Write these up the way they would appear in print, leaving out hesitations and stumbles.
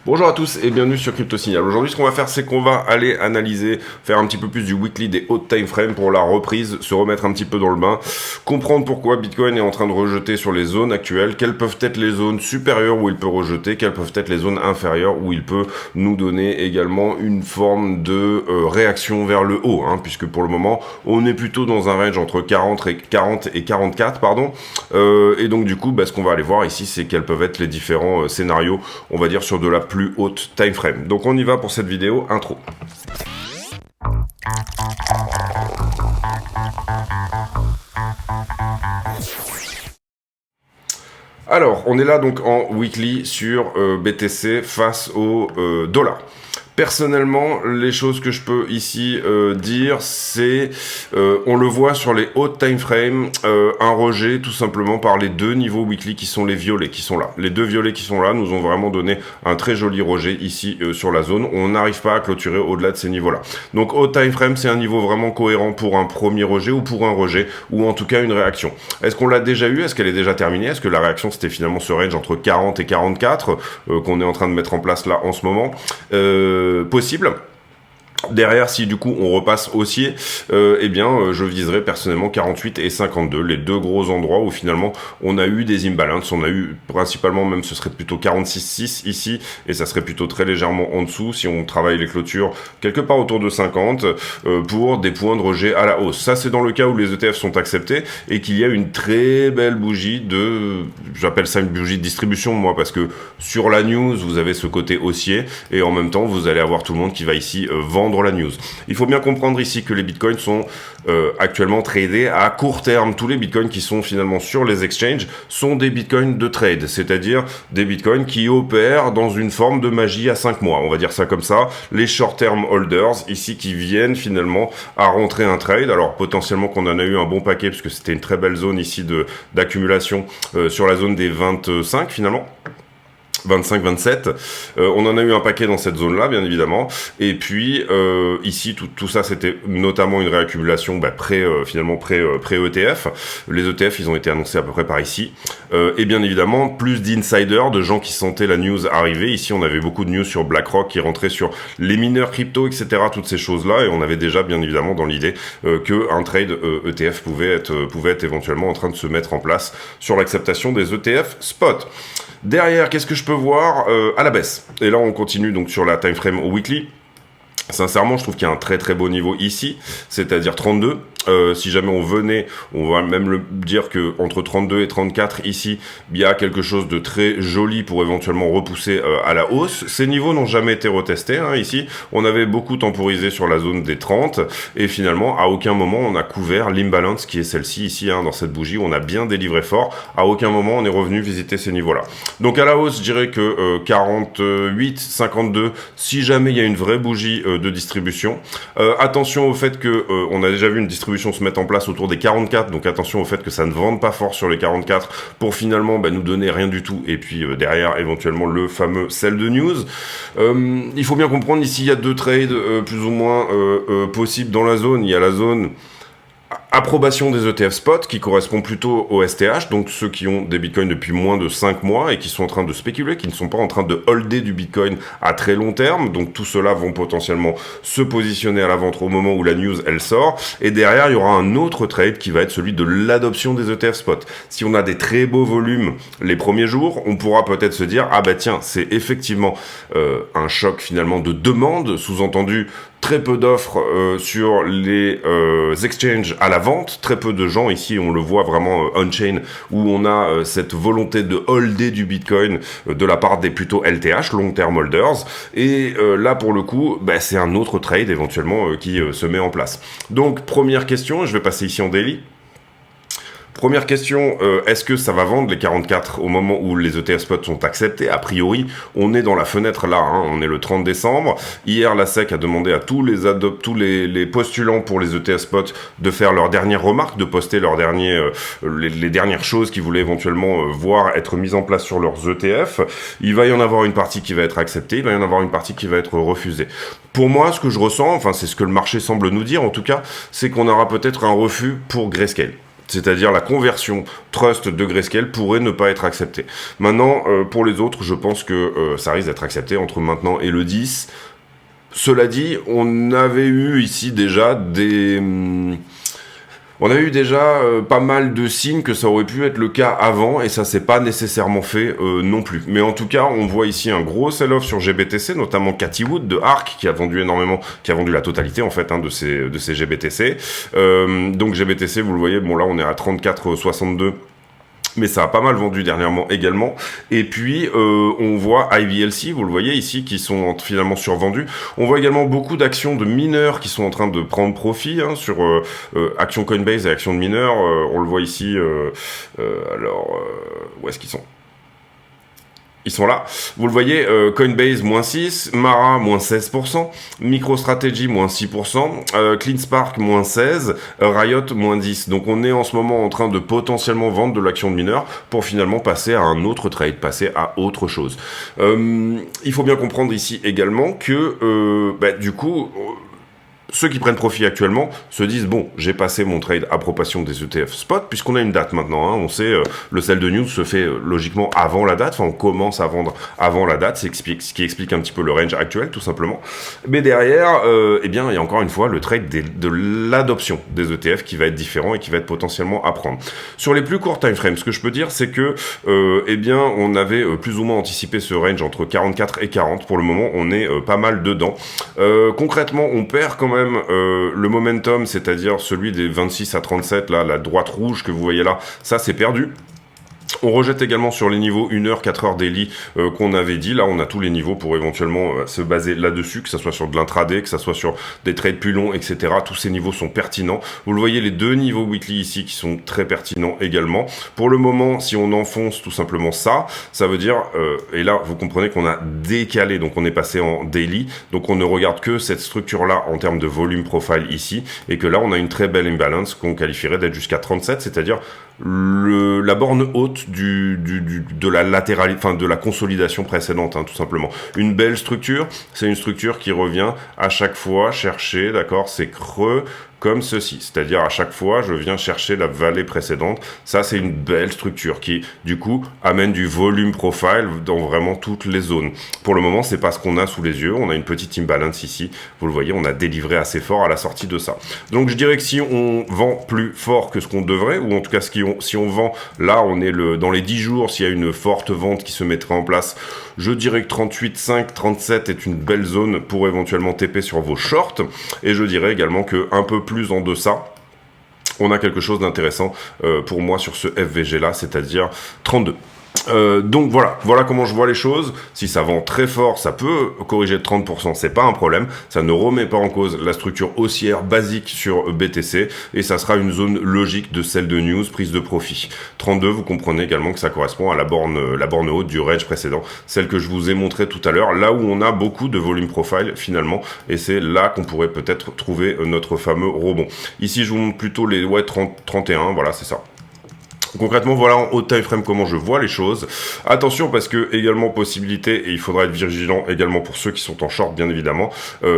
Bonjour à tous et bienvenue sur Crypto Signal. Aujourd'hui, ce qu'on va faire, c'est qu'on va aller analyser, faire un petit peu plus du weekly, des hautes time frames pour la reprise, se remettre un petit peu dans le bain, comprendre pourquoi Bitcoin est en train de rejeter sur les zones actuelles, quelles peuvent être les zones supérieures où il peut rejeter, quelles peuvent être les zones inférieures où il peut nous donner également une forme de réaction vers le haut, puisque pour le moment, on est plutôt dans un range entre 40 et 44, pardon. Et donc du coup, ce qu'on va aller voir ici, c'est quels peuvent être les différents scénarios, on va dire, sur de la plus haute time frame. Donc on y va pour cette vidéo intro. Alors, on est là donc en weekly sur BTC face au dollar. Personnellement, les choses que je peux ici dire, c'est, on le voit sur les hautes time frames, un rejet tout simplement par les deux niveaux weekly qui sont les violets qui sont là. Les deux violets qui sont là nous ont vraiment donné un très joli rejet ici sur la zone. On n'arrive pas à clôturer au-delà de ces niveaux-là. Donc haute time frame, c'est un niveau vraiment cohérent pour un premier rejet ou pour un rejet, ou en tout cas une réaction. Est-ce qu'on l'a déjà eu? Est-ce qu'elle est déjà terminée? Est-ce que la réaction c'était finalement ce range entre 40 et 44 qu'on est en train de mettre en place là en ce moment? Possible. Derrière, si du coup on repasse haussier, je viserais personnellement 48 et 52, les deux gros endroits où finalement on a eu des imbalances, on a eu principalement, même ce serait plutôt 46,6 ici, et ça serait plutôt très légèrement en dessous si on travaille les clôtures quelque part autour de 50 pour des points de rejet à la hausse. Ça c'est dans le cas où les ETF sont acceptés et qu'il y a une très belle bougie de, j'appelle ça une bougie de distribution moi, parce que sur la news vous avez ce côté haussier et en même temps vous allez avoir tout le monde qui va ici vendre la news. Il faut bien comprendre ici que les bitcoins sont actuellement tradés à court terme. Tous les bitcoins qui sont finalement sur les exchanges sont des bitcoins de trade, c'est-à-dire des bitcoins qui opèrent dans une forme de magie à 5 mois, on va dire ça comme ça. Les short-term holders ici qui viennent finalement à rentrer un trade. Alors potentiellement qu'on en a eu un bon paquet parce que c'était une très belle zone ici d'accumulation sur la zone des 25 finalement. 25-27, on en a eu un paquet dans cette zone-là, bien évidemment. Et puis ici, tout ça, c'était notamment une réaccumulation pré-ETF. Les ETF, ils ont été annoncés à peu près par ici. Et bien évidemment, plus d'insiders, de gens qui sentaient la news arriver. Ici, on avait beaucoup de news sur BlackRock qui rentraient sur les mineurs crypto, etc. Toutes ces choses-là. Et on avait déjà, bien évidemment, dans l'idée qu'un trade ETF pouvait être éventuellement en train de se mettre en place sur l'acceptation des ETF spot. Derrière, qu'est-ce que je peux voir à la baisse? Et là, on continue donc sur la time frame weekly. Sincèrement, je trouve qu'il y a un très très beau niveau ici, c'est-à-dire 32. Si jamais on venait, on va même le dire que entre 32 et 34 ici, il y a quelque chose de très joli pour éventuellement repousser à la hausse. Ces niveaux n'ont jamais été retestés. Ici, on avait beaucoup temporisé sur la zone des 30 et finalement, à aucun moment, on a couvert l'imbalance qui est celle-ci ici, dans cette bougie, où on a bien délivré fort. À aucun moment, on est revenu visiter ces niveaux-là. Donc à la hausse, je dirais que 48, 52, si jamais il y a une vraie bougie de distribution. Attention au fait que on a déjà vu une distribution se mettre en place autour des 44, donc attention au fait que ça ne vende pas fort sur les 44 pour finalement nous donner rien du tout et puis derrière éventuellement le fameux sell de news. Il faut bien comprendre ici il y a deux trades plus ou moins possibles dans la zone. Il y a la zone approbation des ETF spot qui correspond plutôt au STH, donc ceux qui ont des bitcoins depuis moins de 5 mois et qui sont en train de spéculer, qui ne sont pas en train de holder du bitcoin à très long terme, donc tout cela vont potentiellement se positionner à la vente au moment où la news elle sort, et derrière il y aura un autre trade qui va être celui de l'adoption des ETF spot. Si on a des très beaux volumes les premiers jours, on pourra peut-être se dire tiens, c'est effectivement un choc finalement de demande, sous-entendu très peu d'offres sur les exchanges à la vente, très peu de gens ici, on le voit vraiment on-chain, où on a cette volonté de holder du Bitcoin de la part des plutôt LTH, long-term holders, et là pour le coup, c'est un autre trade éventuellement qui se met en place. Donc première question, je vais passer ici en daily. Première question, est-ce que ça va vendre les 44 au moment où les ETF spots sont acceptés? A priori, on est dans la fenêtre là, on est le 30 décembre. Hier, la SEC a demandé à tous les postulants pour les ETF spots de faire leurs dernières remarques, de poster leurs les dernières choses qu'ils voulaient éventuellement voir être mises en place sur leurs ETF. Il va y en avoir une partie qui va être acceptée, il va y en avoir une partie qui va être refusée. Pour moi, ce que je ressens, c'est ce que le marché semble nous dire en tout cas, c'est qu'on aura peut-être un refus pour Grayscale. C'est-à-dire la conversion trust de Grayscale pourrait ne pas être acceptée. Maintenant, pour les autres, je pense que ça risque d'être accepté entre maintenant et le 10. Cela dit, on avait eu ici déjà pas mal de signes que ça aurait pu être le cas avant, et ça s'est pas nécessairement fait non plus. Mais en tout cas, on voit ici un gros sell-off sur GBTC, notamment Cathy Wood de ARK, qui a vendu la totalité en fait de ces GBTC. Donc GBTC, vous le voyez, bon là on est à 34,62. Mais ça a pas mal vendu dernièrement également. Et puis, on voit IVLC, vous le voyez ici, qui sont finalement survendus. On voit également beaucoup d'actions de mineurs qui sont en train de prendre profit sur actions Coinbase et actions de mineurs. On le voit ici. Où est-ce qu'ils sont ? Ils sont là. Vous le voyez, Coinbase, moins 6, Mara, moins 16%, MicroStrategy, moins 6%, CleanSpark, moins 16%, Riot, moins 10%. Donc on est en ce moment en train de potentiellement vendre de l'action de mineur pour finalement passer à un autre trade, passer à autre chose. Il faut bien comprendre ici également que, du coup... Ceux qui prennent profit actuellement se disent bon, j'ai passé mon trade à proportion des ETF spot puisqu'on a une date maintenant. On sait le sell de news se fait logiquement avant la date. Enfin, on commence à vendre avant la date, ce qui explique un petit peu le range actuel tout simplement. Mais derrière, il y a encore une fois le trade de l'adoption des ETF qui va être différent et qui va être potentiellement à prendre. Sur les plus courts time frames, ce que je peux dire, c'est que on avait plus ou moins anticipé ce range entre 44 et 40. Pour le moment, on est pas mal dedans. Concrètement, on perd quand même le momentum, c'est-à-dire celui des 26 à 37, là, la droite rouge que vous voyez là, ça c'est perdu. On rejette également sur les niveaux 1h, 4h daily qu'on avait dit. Là, on a tous les niveaux pour éventuellement se baser là-dessus, que ça soit sur de l'intraday, que ça soit sur des trades plus longs, etc. Tous ces niveaux sont pertinents. Vous le voyez, les deux niveaux weekly ici qui sont très pertinents également. Pour le moment, si on enfonce tout simplement ça veut dire, et là, vous comprenez qu'on a décalé, donc on est passé en daily, donc on ne regarde que cette structure-là en termes de volume profile ici, et que là, on a une très belle imbalance qu'on qualifierait d'être jusqu'à 37, c'est-à-dire la borne haute de la latéralité, enfin de la consolidation précédente, tout simplement. Une belle structure, c'est une structure qui revient à chaque fois chercher, d'accord, ces creux comme ceci, c'est-à-dire à chaque fois je viens chercher la vallée précédente. Ça c'est une belle structure qui du coup amène du volume profile dans vraiment toutes les zones. Pour le moment c'est pas ce qu'on a sous les yeux, on a une petite imbalance ici, vous le voyez, on a délivré assez fort à la sortie de ça. Donc je dirais que si on vend plus fort que ce qu'on devrait, ou en tout cas si on vend, là on est dans les 10 jours, s'il y a une forte vente qui se mettrait en place, je dirais que 38,5, 37 est une belle zone pour éventuellement TP sur vos shorts, et je dirais également que un peu plus en deçà, on a quelque chose d'intéressant pour moi sur ce FVG là, c'est-à-dire 32. Donc voilà comment je vois les choses. Si ça vend très fort, ça peut corriger de 30%, c'est pas un problème. Ça ne remet pas en cause la structure haussière basique sur BTC et ça sera une zone logique de celle de news, prise de profit. 32, vous comprenez également que ça correspond à la borne haute du range précédent, celle que je vous ai montré tout à l'heure, là où on a beaucoup de volume profile finalement, et c'est là qu'on pourrait peut-être trouver notre fameux rebond. Ici, je vous montre plutôt les 31, voilà, c'est ça. Concrètement, voilà en haut time frame comment je vois les choses. Attention parce que également possibilité, et il faudra être vigilant également pour ceux qui sont en short bien évidemment,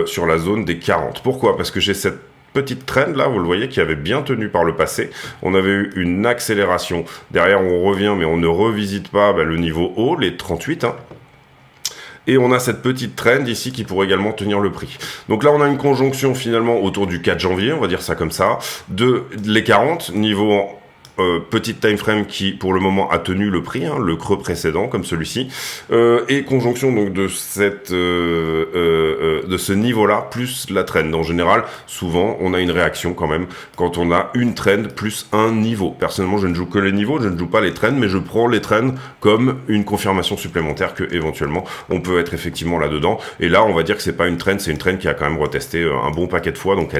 sur la zone des 40. Pourquoi ? Parce que j'ai cette petite trend là, vous le voyez, qui avait bien tenu par le passé. On avait eu une accélération. Derrière on revient mais on ne revisite pas le niveau haut, les 38. Et on a cette petite trend ici qui pourrait également tenir le prix. Donc là, on a une conjonction finalement autour du 4 janvier, on va dire ça comme ça, de les 40, niveau petite time frame qui pour le moment a tenu le prix, le creux précédent comme celui-ci, et conjonction donc de ce niveau-là plus la trend. En général, souvent on a une réaction quand même quand on a une trend plus un niveau. Personnellement, je ne joue que les niveaux, je ne joue pas les trends, mais je prends les trends comme une confirmation supplémentaire que éventuellement on peut être effectivement là-dedans. Et là, on va dire que c'est pas une trend, c'est une trend qui a quand même retesté un bon paquet de fois, donc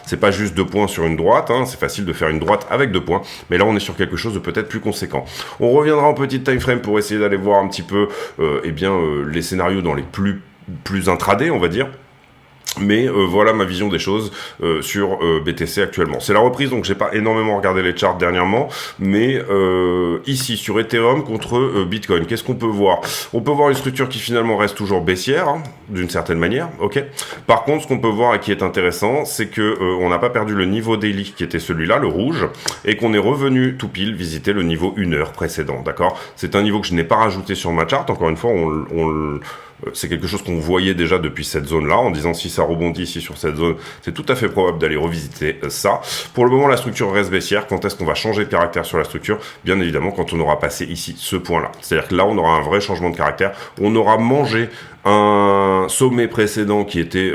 c'est pas juste 2 points sur une droite, c'est facile de faire une droite avec 2 points, mais là on est sur quelque chose de peut-être plus conséquent. On reviendra en petite time frame pour essayer d'aller voir un petit peu les scénarios dans les plus intraday, on va dire. Mais voilà ma vision des choses sur BTC actuellement. C'est la reprise, donc j'ai pas énormément regardé les charts dernièrement, mais ici sur Ethereum contre Bitcoin, qu'est-ce qu'on peut voir? On peut voir une structure qui finalement reste toujours baissière, hein, d'une certaine manière, ok. Par contre, ce qu'on peut voir et qui est intéressant, c'est que on n'a pas perdu le niveau daily qui était celui-là, le rouge, et qu'on est revenu tout pile visiter le niveau 1 heure précédent, d'accord? C'est un niveau que je n'ai pas rajouté sur ma chart, encore une fois, c'est quelque chose qu'on voyait déjà depuis cette zone-là, en disant si ça rebondit ici sur cette zone, c'est tout à fait probable d'aller revisiter ça. Pour le moment, la structure reste baissière. Quand est-ce qu'on va changer de caractère sur la structure? Bien évidemment, quand on aura passé ici ce point-là. C'est-à-dire que là, on aura un vrai changement de caractère. On aura mangé un sommet précédent qui était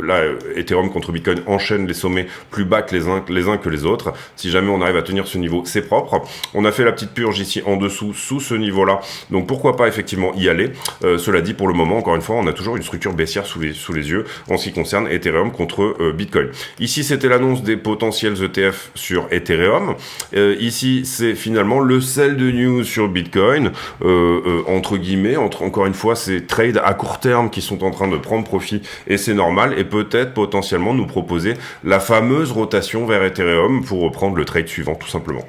là Ethereum contre Bitcoin enchaîne les sommets plus bas que les uns que les autres. Si jamais on arrive à tenir ce niveau, c'est propre. On a fait la petite purge ici en dessous sous ce niveau-là, donc pourquoi pas effectivement y aller. Cela dit, pour le moment, encore une fois, on a toujours une structure baissière sous les yeux en ce qui concerne Ethereum contre Bitcoin. Ici, c'était l'annonce des potentiels ETF sur Ethereum. Ici, c'est finalement le sell de news sur Bitcoin, entre guillemets, encore une fois, c'est trade à court terme qui sont en train de prendre profit et c'est normal, et peut-être potentiellement nous proposer la fameuse rotation vers Ethereum pour reprendre le trade suivant tout simplement.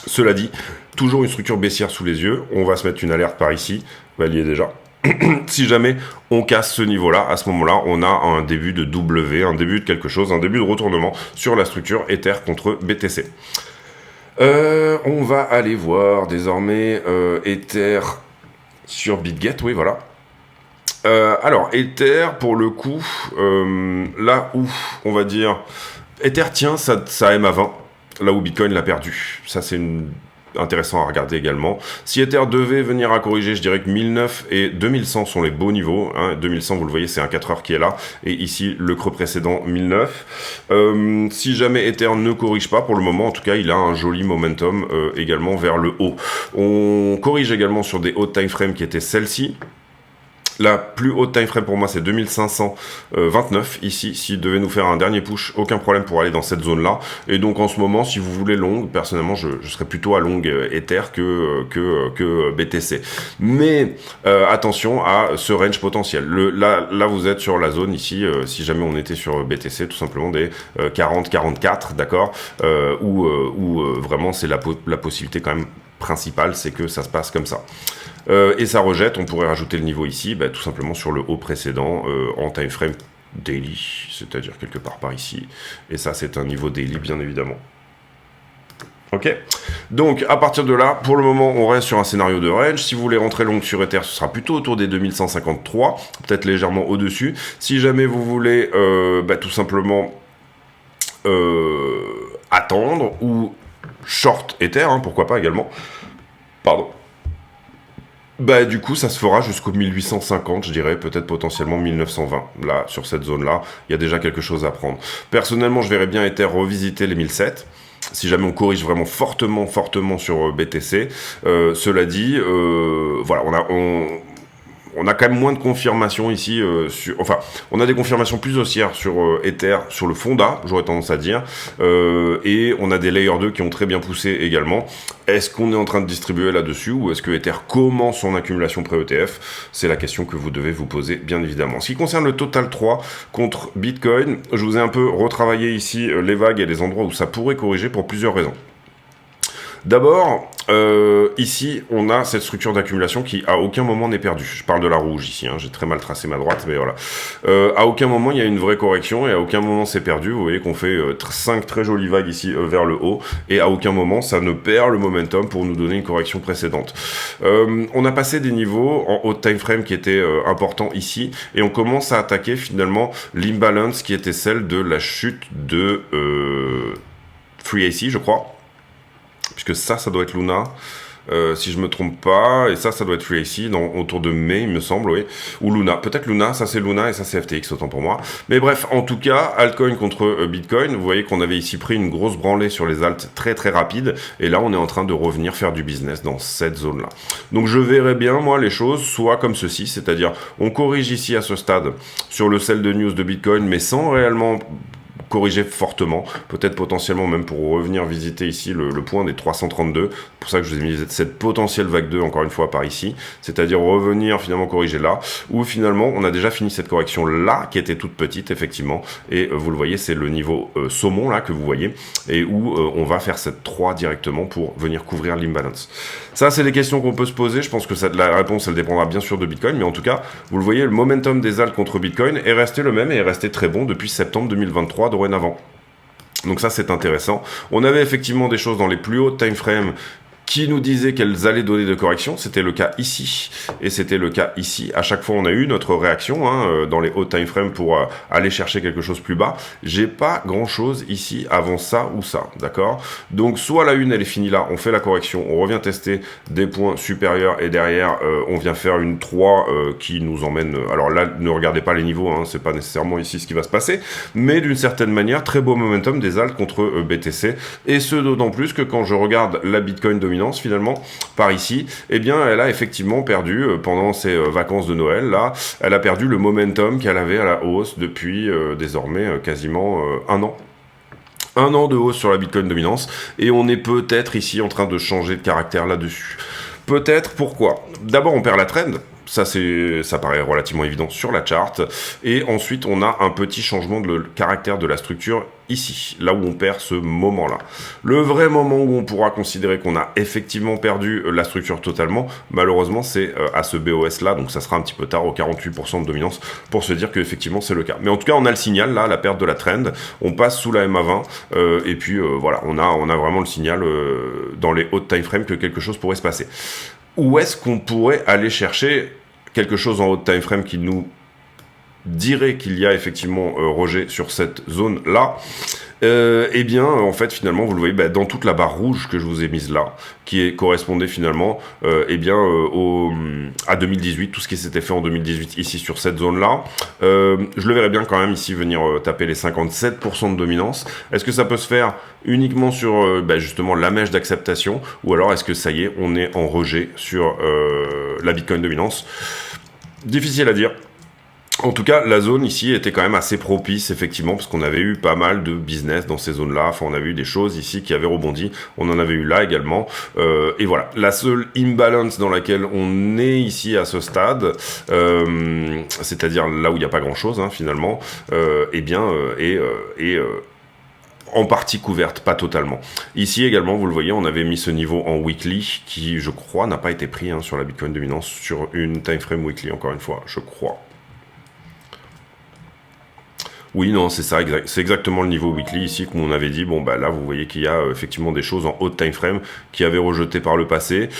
Cela dit, toujours une structure baissière sous les yeux, on va se mettre une alerte par ici, vous voyez déjà. Si jamais on casse ce niveau-là, à ce moment-là, on a un début de W, un début de quelque chose, un début de retournement sur la structure Ether contre BTC. On va aller voir désormais Ether sur BitGet, oui voilà. Alors, Ether, pour le coup, là où, on va dire, Ether tient sa MA20, là où Bitcoin l'a perdu. Ça, c'est intéressant à regarder également. Si Ether devait venir à corriger, je dirais que 1009 et 2100 sont les beaux niveaux. Hein. 2100, vous le voyez, c'est un 4 heures qui est là. Et ici, le creux précédent, 1009. Si jamais Ether ne corrige pas, pour le moment, en tout cas, il a un joli momentum également vers le haut. On corrige également sur des hauts time frames qui étaient celles-ci. La plus haute time frame pour moi, c'est 2529 ici. S'il devait nous faire un dernier push, aucun problème pour aller dans cette zone-là. Et donc en ce moment, si vous voulez long, personnellement, je serais plutôt à long Ether que BTC. Mais attention à ce range potentiel. Là, vous êtes sur la zone ici. Si jamais on était sur BTC, tout simplement des 40-44, d'accord, où vraiment c'est la possibilité quand même principale, c'est que ça se passe comme ça. Et ça rejette, on pourrait rajouter le niveau ici, tout simplement sur le haut précédent en time frame daily, c'est-à-dire quelque part par ici. Et ça, c'est un niveau daily, bien évidemment. Ok, donc à partir de là, pour le moment, on reste sur un scénario de range. Si vous voulez rentrer long sur Ether, ce sera plutôt autour des 2153, peut-être légèrement au-dessus. Si jamais vous voulez tout simplement attendre ou short Ether, hein, pourquoi pas également. Pardon. Du coup, ça se fera jusqu'au 1850, je dirais, peut-être potentiellement 1920. Là, sur cette zone-là, il y a déjà quelque chose à prendre. Personnellement, je verrais bien Ether revisiter les 1007. Si jamais on corrige vraiment fortement sur BTC. Cela dit, voilà, on a quand même moins de confirmations ici, on a des confirmations plus haussières sur Ether, sur le Fonda, j'aurais tendance à dire, et on a des Layer 2 qui ont très bien poussé également. Est-ce qu'on est en train de distribuer là-dessus, ou est-ce que Ether commence son accumulation pré-ETF? C'est la question que vous devez vous poser, bien évidemment. En ce qui concerne le Total 3 contre Bitcoin, je vous ai un peu retravaillé ici les vagues et les endroits où ça pourrait corriger pour plusieurs raisons. D'abord, ici, on a cette structure d'accumulation qui, à aucun moment, n'est perdue. Je parle de la rouge ici, hein, j'ai très mal tracé ma droite, mais voilà. À aucun moment, il y a une vraie correction, et à aucun moment, c'est perdu. Vous voyez qu'on fait 5 très jolies vagues ici vers le haut, et à aucun moment, ça ne perd le momentum pour nous donner une correction précédente. On a passé des niveaux en haut time frame qui étaient importants ici, et on commence à attaquer finalement l'imbalance qui était celle de la chute de FreeAC, je crois. Puisque ça doit être Luna, si je me trompe pas, et ça doit être FreeAC, autour de mai, il me semble, oui, ou Luna, peut-être Luna, ça c'est Luna, et ça c'est FTX, autant pour moi. Mais bref, en tout cas, altcoin contre Bitcoin, vous voyez qu'on avait ici pris une grosse branlée sur les alts très très rapide, et là on est en train de revenir faire du business dans cette zone-là. Donc je verrais bien, moi, les choses soit comme ceci, c'est-à-dire, on corrige ici à ce stade sur le sell de news de Bitcoin, mais sans réellement corriger fortement, peut-être potentiellement même pour revenir visiter ici le point des 332, c'est pour ça que je vous ai mis cette potentielle vague 2 encore une fois par ici, c'est-à-dire revenir finalement corriger là, où finalement on a déjà fini cette correction là, qui était toute petite effectivement, et vous le voyez, c'est le niveau saumon là que vous voyez, et où on va faire cette 3 directement pour venir couvrir l'imbalance. Ça, c'est des questions qu'on peut se poser, je pense que la réponse elle dépendra bien sûr de Bitcoin, mais en tout cas, vous le voyez, le momentum des altcoins contre Bitcoin est resté le même et est resté très bon depuis septembre 2023 dorénavant. Donc ça, c'est intéressant. On avait effectivement des choses dans les plus hauts time frames qui nous disaient qu'elles allaient donner de corrections. C'était le cas ici, et c'était le cas ici. À chaque fois, on a eu notre réaction dans les hauts time frames pour aller chercher quelque chose plus bas. J'ai pas grand-chose ici avant ça ou ça, d'accord? Donc, soit la une, elle est finie là, on fait la correction, on revient tester des points supérieurs, et derrière, on vient faire une 3 qui nous emmène... alors là, ne regardez pas les niveaux, c'est pas nécessairement ici ce qui va se passer, mais d'une certaine manière, très beau momentum des alts contre BTC, et ce d'autant plus que quand je regarde la Bitcoin dominante, finalement par ici, eh bien elle a effectivement perdu pendant ses vacances de Noël là, elle a perdu le momentum qu'elle avait à la hausse depuis désormais quasiment un an. Un an de hausse sur la Bitcoin dominance, et on est peut-être ici en train de changer de caractère là-dessus. Peut-être, pourquoi? D'abord on perd la trend. Ça paraît relativement évident sur la charte. Et ensuite, on a un petit changement de caractère de la structure ici, là où on perd ce moment-là. Le vrai moment où on pourra considérer qu'on a effectivement perdu la structure totalement, malheureusement, c'est à ce BOS-là, donc ça sera un petit peu tard, au 48% de dominance, pour se dire qu'effectivement, c'est le cas. Mais en tout cas, on a le signal, là, la perte de la trend, on passe sous la MA20, et puis voilà, on a vraiment le signal dans les hautes time frames que quelque chose pourrait se passer. Où est-ce qu'on pourrait aller chercher quelque chose en haut de time frame qui nous dirait qu'il y a effectivement rejet sur cette zone-là? Eh bien, en fait, finalement, vous le voyez dans toute la barre rouge que je vous ai mise là, qui correspondait finalement à 2018, tout ce qui s'était fait en 2018 ici sur cette zone-là. Je le verrais bien quand même ici venir taper les 57% de dominance. Est-ce que ça peut se faire uniquement sur justement la mèche d'acceptation, ou alors est-ce que ça y est, on est en rejet sur la Bitcoin dominance? Difficile à dire. En tout cas, la zone ici était quand même assez propice, effectivement, parce qu'on avait eu pas mal de business dans ces zones-là. Enfin, on avait eu des choses ici qui avaient rebondi. On en avait eu là également. Et voilà, la seule imbalance dans laquelle on est ici à ce stade, c'est-à-dire là où il n'y a pas grand-chose, finalement, en partie couverte, pas totalement. Ici également, vous le voyez, on avait mis ce niveau en weekly, qui, je crois, n'a pas été pris sur la Bitcoin dominance, sur une time frame weekly, encore une fois, je crois. Oui, non, c'est ça, c'est exactement le niveau weekly ici, comme on avait dit. Bon, là, vous voyez qu'il y a effectivement des choses en haut time frame qui avaient rejeté par le passé.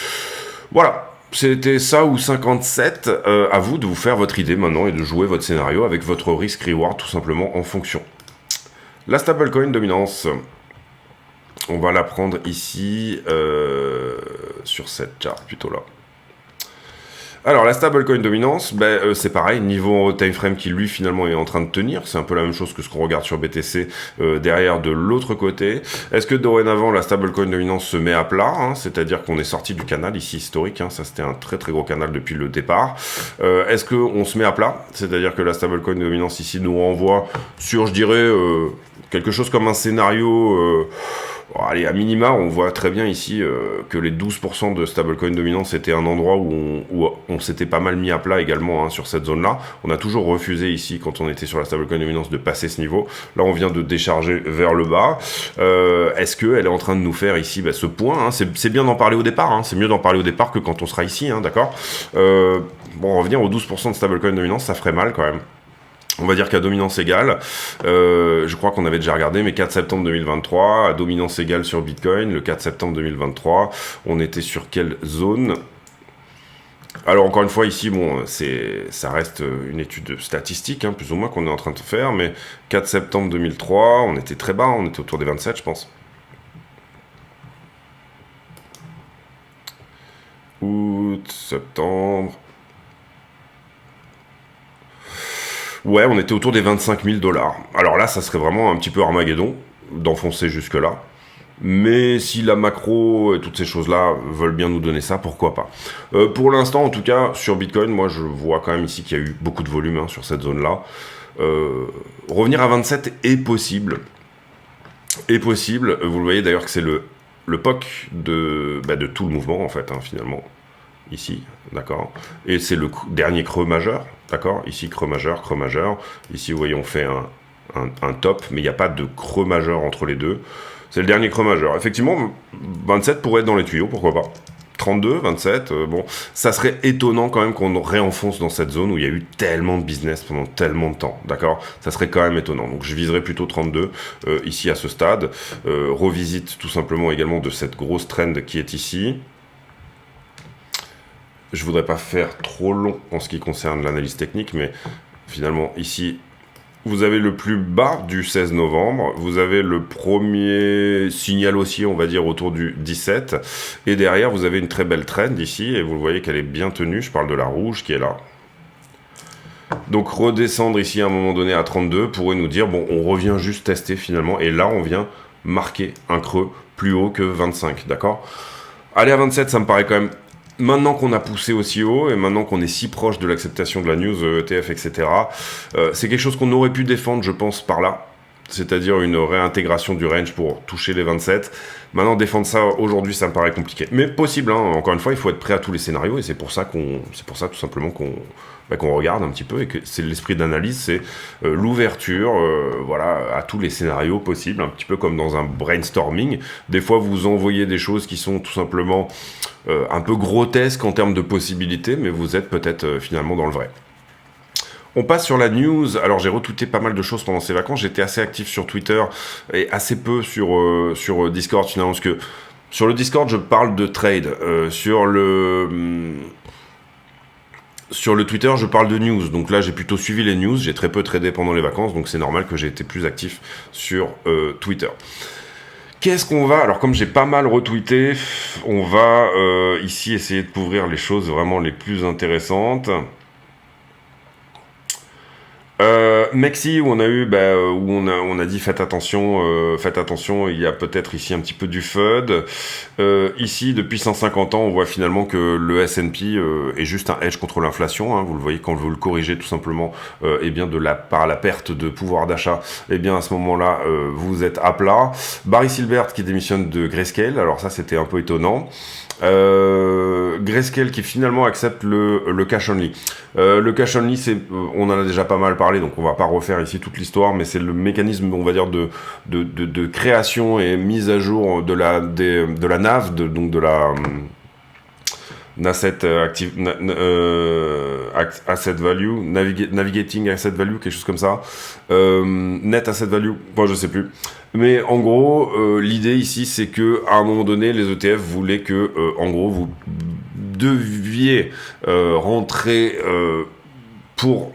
Voilà. C'était ça ou 57. À vous de vous faire votre idée maintenant et de jouer votre scénario avec votre risk-reward tout simplement en fonction. La stablecoin dominance, on va la prendre ici sur cette chart plutôt là. Alors la stablecoin dominance, c'est pareil, niveau en haut time frame qui lui finalement est en train de tenir, c'est un peu la même chose que ce qu'on regarde sur BTC derrière de l'autre côté. Est-ce que dorénavant la stablecoin dominance se met à plat, c'est-à-dire qu'on est sorti du canal ici historique, ça c'était un très très gros canal depuis le départ. Est-ce qu'on se met à plat, c'est-à-dire que la stablecoin dominance ici nous renvoie sur, je dirais, quelque chose comme un scénario... allez, à minima, on voit très bien ici que les 12% de stablecoin dominance c'était un endroit où on s'était pas mal mis à plat également sur cette zone-là. On a toujours refusé ici, quand on était sur la stablecoin dominance, de passer ce niveau. Là, on vient de décharger vers le bas. Est-ce qu'elle est en train de nous faire ici ce point, c'est bien d'en parler au départ, c'est mieux d'en parler au départ que quand on sera ici, d'accord. Revenir aux 12% de stablecoin dominance, ça ferait mal quand même. On va dire qu'à dominance égale, je crois qu'on avait déjà regardé, mais 4 septembre 2023, à dominance égale sur Bitcoin, le 4 septembre 2023, on était sur quelle zone? Alors encore une fois ici, ça reste une étude statistique, plus ou moins qu'on est en train de faire, mais 4 septembre 2003, on était très bas, on était autour des 27 je pense. Août, septembre... Ouais, on était autour des 25 000 $. Alors là, ça serait vraiment un petit peu Armageddon d'enfoncer jusque-là. mais si la macro et toutes ces choses-là veulent bien nous donner ça, pourquoi pas. Pour l'instant, en tout cas, sur Bitcoin, moi je vois quand même ici qu'il y a eu beaucoup de volume sur cette zone-là. Revenir à 27 est possible. Vous le voyez d'ailleurs que c'est le POC de tout le mouvement, en fait, finalement. Ici, d'accord. Et c'est le dernier creux majeur, d'accord. Ici, creux majeur. Ici, vous voyez, on fait un top, mais il n'y a pas de creux majeur entre les deux. C'est le dernier creux majeur. Effectivement, 27 pourrait être dans les tuyaux, pourquoi pas. 32, 27, bon, ça serait étonnant quand même qu'on réenfonce dans cette zone où il y a eu tellement de business pendant tellement de temps, d'accord. Ça serait quand même étonnant. Donc je viserais plutôt 32 ici à ce stade. Revisite tout simplement également de cette grosse trend qui est ici. Je voudrais pas faire trop long en ce qui concerne l'analyse technique, mais finalement ici, vous avez le plus bas du 16 novembre, vous avez le premier signal haussier, on va dire, autour du 17, et derrière, vous avez une très belle trend ici, et vous voyez qu'elle est bien tenue, je parle de la rouge qui est là. Donc redescendre ici à un moment donné à 32 pourrait nous dire, bon, on revient juste tester finalement, et là, on vient marquer un creux plus haut que 25, d'accord? Aller à 27, ça me paraît quand même... Maintenant qu'on a poussé aussi haut et maintenant qu'on est si proche de l'acceptation de la news ETF, etc., c'est quelque chose qu'on aurait pu défendre, je pense, par là. C'est-à-dire une réintégration du range pour toucher les 27. Maintenant, défendre ça aujourd'hui, ça me paraît compliqué. Mais possible, encore une fois, il faut être prêt à tous les scénarios et c'est pour ça tout simplement qu'on regarde un petit peu et que c'est l'esprit d'analyse, c'est l'ouverture, voilà, à tous les scénarios possibles, un petit peu comme dans un brainstorming. Des fois, vous envoyez des choses qui sont tout simplement un peu grotesques en termes de possibilités, mais vous êtes peut-être finalement dans le vrai. On passe sur la news. Alors j'ai retweeté pas mal de choses pendant ces vacances. J'étais assez actif sur Twitter et assez peu sur Discord finalement. Parce que sur le Discord, je parle de trade. Sur le Twitter, je parle de news. Donc là, j'ai plutôt suivi les news. J'ai très peu tradé pendant les vacances. Donc c'est normal que j'ai été plus actif sur Twitter. Qu'est-ce qu'on va... Alors comme j'ai pas mal retweeté, on va ici essayer de couvrir les choses vraiment les plus intéressantes. Mexi où on a eu où on a dit faites attention, il y a peut-être ici un petit peu du FUD. Ici depuis 150 ans on voit finalement que le S&P est juste un hedge contre l'inflation, vous le voyez quand vous le corrigez tout simplement bien par la perte de pouvoir d'achat, bien à ce moment-là vous êtes à plat. Barry Silbert qui démissionne de Grayscale, alors ça c'était un peu étonnant. Grayscale qui finalement accepte le cash only. Le cash only, on en a déjà pas mal parlé, donc on va pas refaire ici toute l'histoire, mais c'est le mécanisme, on va dire, de création et mise à jour de la NAV, donc de la Asset Value, Navigating Asset Value, quelque chose comme ça. Net Asset Value, je sais plus. Mais en gros, l'idée ici, c'est que à un moment donné, les ETF voulaient que, en gros, vous deviez rentrer pour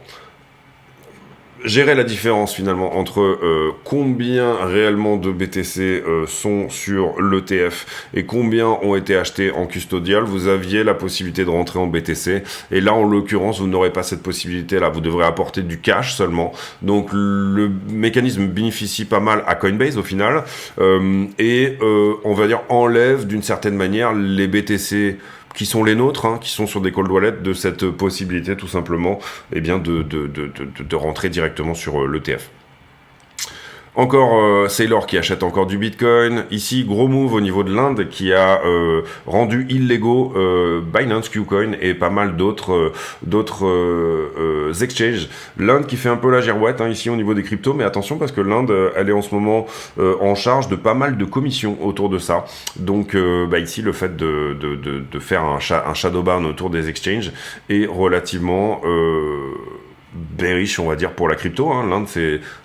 gérer la différence finalement entre combien réellement de BTC sont sur l'ETF et combien ont été achetés en custodial. Vous aviez la possibilité de rentrer en BTC et là en l'occurrence vous n'aurez pas cette possibilité là, vous devrez apporter du cash seulement. Donc le mécanisme bénéficie pas mal à Coinbase au final et on va dire enlève d'une certaine manière les BTC qui sont les nôtres, qui sont sur des cold wallets, de cette possibilité tout simplement de rentrer directement sur l'ETF. Encore Saylor qui achète encore du Bitcoin. Ici, gros move au niveau de l'Inde qui a rendu illégaux Binance, Qcoin et pas mal d'autres exchanges. L'Inde qui fait un peu la girouette ici au niveau des cryptos, mais attention parce que l'Inde, elle est en ce moment en charge de pas mal de commissions autour de ça. Donc ici, le fait de faire un shadow ban autour des exchanges est relativement... bearish on va dire pour la crypto, l'Inde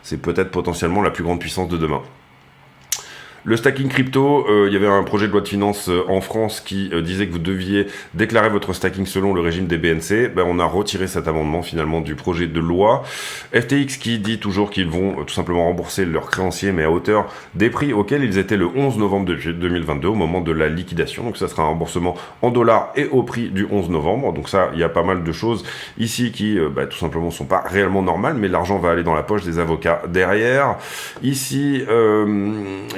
c'est peut-être potentiellement la plus grande puissance de demain. Le stacking crypto, il y avait un projet de loi de finances en France qui disait que vous deviez déclarer votre stacking selon le régime des BNC. On a retiré cet amendement finalement du projet de loi. FTX qui dit toujours qu'ils vont tout simplement rembourser leurs créanciers mais à hauteur des prix auxquels ils étaient le 11 novembre 2022 au moment de la liquidation. Donc ça sera un remboursement en dollars et au prix du 11 novembre. Donc ça, il y a pas mal de choses ici qui tout simplement sont pas réellement normales, mais l'argent va aller dans la poche des avocats derrière. Ici,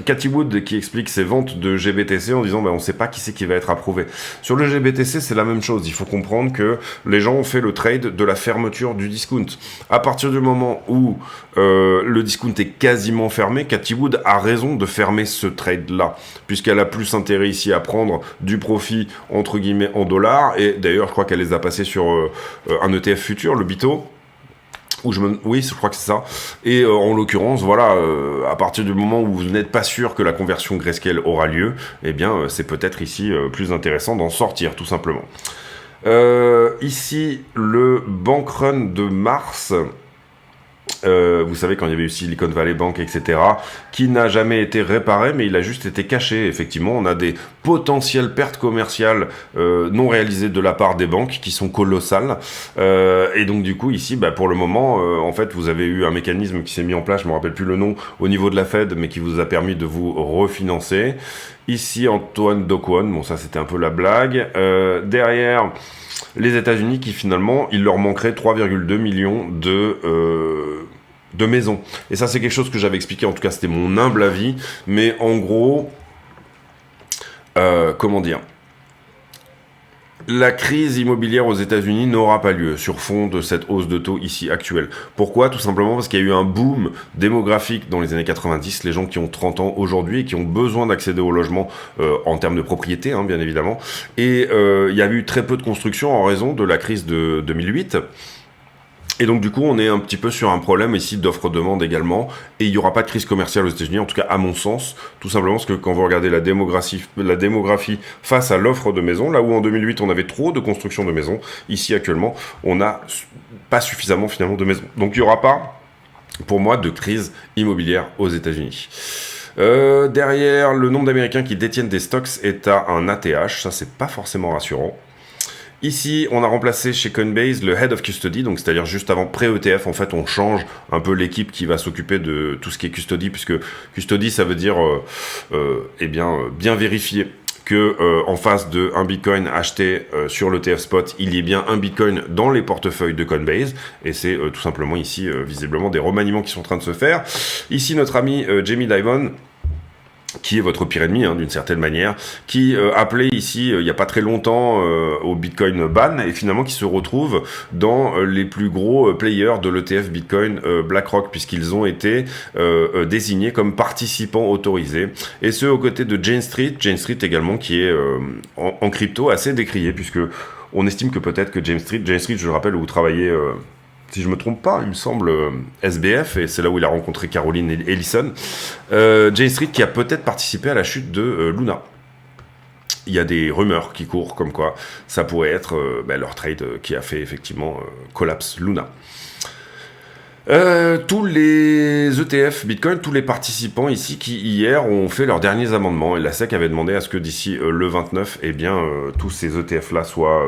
Cathy Wood qui explique ses ventes de GBTC en disant on ne sait pas qui c'est qui va être approuvé. Sur le GBTC, c'est la même chose. Il faut comprendre que les gens ont fait le trade de la fermeture du discount. À partir du moment où le discount est quasiment fermé, Cathie Wood a raison de fermer ce trade-là, puisqu'elle a plus intérêt ici à prendre du profit, entre guillemets, en dollars. Et d'ailleurs, je crois qu'elle les a passés sur un ETF futur, le BITO. Oui, je crois que c'est ça. Et en l'occurrence, voilà, à partir du moment où vous n'êtes pas sûr que la conversion Grayscale aura lieu, eh bien, c'est peut-être ici plus intéressant d'en sortir, tout simplement. Ici, le bank run de mars. Vous savez, quand il y avait eu Silicon Valley Bank, etc., qui n'a jamais été réparé, mais il a juste été caché. Effectivement, on a des potentielles pertes commerciales non réalisées de la part des banques qui sont colossales. Et donc, du coup, ici, pour le moment, en fait, vous avez eu un mécanisme qui s'est mis en place, je ne me rappelle plus le nom, au niveau de la Fed, mais qui vous a permis de vous refinancer. Ici, Antoine Do-Kwon, bon, ça, c'était un peu la blague. Derrière, les États-Unis qui finalement, il leur manquerait 3,2 millions de maisons. Et ça, c'est quelque chose que j'avais expliqué, en tout cas, c'était mon humble avis, mais en gros, comment dire, la crise immobilière aux États-Unis n'aura pas lieu sur fond de cette hausse de taux ici actuelle. Pourquoi ? Tout simplement parce qu'il y a eu un boom démographique dans les années 90, les gens qui ont 30 ans aujourd'hui et qui ont besoin d'accéder au logement en termes de propriété, hein, bien évidemment. Et il y a eu très peu de construction en raison de la crise de 2008. Et donc du coup, on est un petit peu sur un problème ici d'offre-demande également, et il n'y aura pas de crise commerciale aux États-Unis, en tout cas à mon sens, tout simplement parce que quand vous regardez la démographie face à l'offre de maisons, là où en 2008 on avait trop de construction de maisons, ici actuellement on n'a pas suffisamment finalement de maisons. Donc il n'y aura pas, pour moi, de crise immobilière aux États-Unis. Derrière, le nombre d'Américains qui détiennent des stocks est à un ATH, ça c'est pas forcément rassurant. Ici, on a remplacé chez Coinbase le Head of Custody, donc c'est-à-dire juste avant pré-ETF, en fait, on change un peu l'équipe qui va s'occuper de tout ce qui est custody, puisque custody, ça veut dire, bien vérifier que en face de un Bitcoin acheté sur l'ETF spot, il y ait bien un Bitcoin dans les portefeuilles de Coinbase, et c'est tout simplement ici, visiblement, des remaniements qui sont en train de se faire. Ici, notre ami Jamie Dimon, qui est votre pire ennemi, hein, d'une certaine manière, qui appelait ici, il n'y a pas très longtemps, au Bitcoin ban, et finalement qui se retrouve dans les plus gros players de l'ETF Bitcoin BlackRock, puisqu'ils ont été désignés comme participants autorisés. Et ce, aux côtés de Jane Street également, qui est en crypto assez décrié, puisque on estime que peut-être que Jane Street, je le rappelle, où vous travaillez... si je me trompe pas, il me semble SBF, et c'est là où il a rencontré Caroline Ellison, Jane Street qui a peut-être participé à la chute de Luna. Il y a des rumeurs qui courent comme quoi ça pourrait être leur trade qui a fait effectivement collapse Luna. Tous les ETF Bitcoin, tous les participants ici qui hier ont fait leurs derniers amendements, et la SEC avait demandé à ce que d'ici le 29, tous ces ETF là soient...